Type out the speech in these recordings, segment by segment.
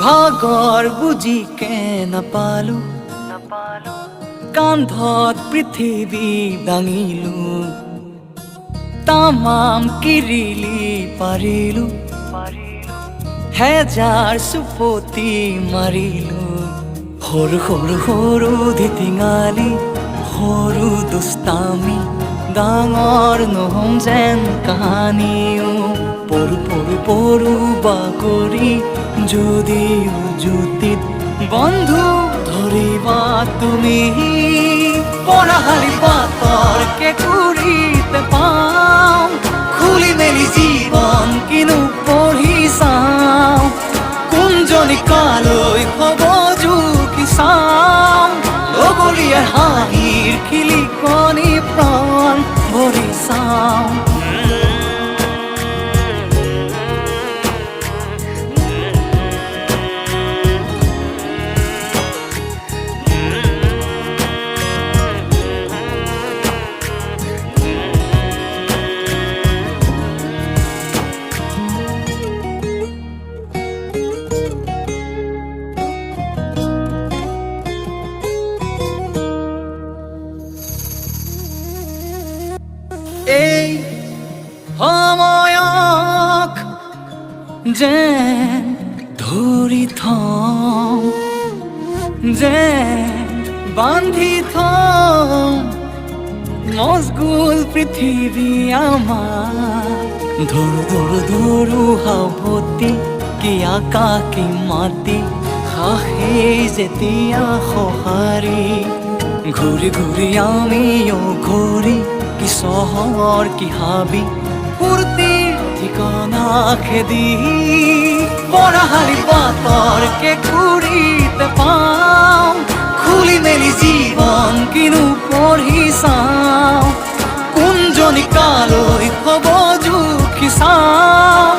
ভাগৰ বুজি কে নাপালো কান্ধত পৃথিৱী দাঙিলো তামাম কিৰিলি পাৰিলো হেজাৰ চুপতি মাৰিলো সৰু সৰু সৰু ধিটিঙালি সৰু দুষ্টামি ডাঙৰ নহম যেন কাহানিও পৰু পৰু পৰু বাগৰি যদিও জুতিত বন্ধু ধৰিবা তুমি পৰাশালি পাতৰ কেঁকুৰিতে পাওঁ খুলি মেলি জীৱন কিনো পঢ়ি চাওঁ কোনজনী কালৈ হ'ব জুকি চাওঁ লগৰীয়াৰ হাঁহিৰ খিলিকনি প্ৰাণ ভৰি চাওঁ এই সময়ক যেন ধৰি থওঁ যেন বান্ধি থওঁ মজগুল পৃথিৱী আমাৰ ধৰো ধৰো ধৰো সাৱতি কি আকাশী মাটি হাঁহি যেতিয়া সঁহাৰি ঘূৰি ঘূৰি আমিও ঘূৰি কি চহৰ কি হাবি ফূৰ্তিৰ ঠিকনা খেদি পৰাশালি পাতৰ কেঁকুৰিতে পাওঁ খুলি মেলি জীৱন কিনো পঢ়ি চাওঁ কোনজনী কালৈ হ'ব জুখি চাওঁ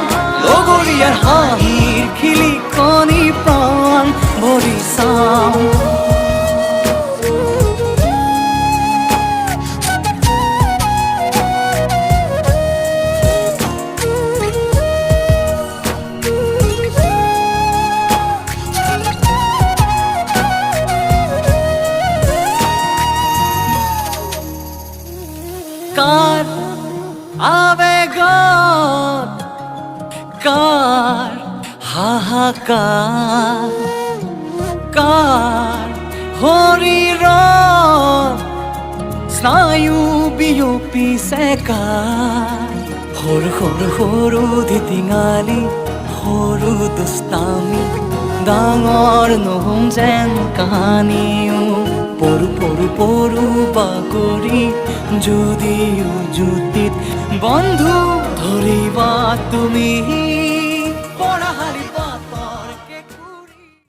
লগৰীয়াৰ হাঁহিৰ খিলিকনি প্ৰাণ ভৰি চাওঁ কাৰ আবেগত কাৰ হাহাকাৰ কাৰ শৰীৰত স্নায়ু বিয়পিছে কাৰ সৰু সৰু সৰু ধিটিঙালি সৰু দুষ্টামি ডাঙৰ নহম যেন কাহানিও পৰু পৰু পৰু বাগৰি যদিও জুতিত বন্ধু ধৰিবা তুমি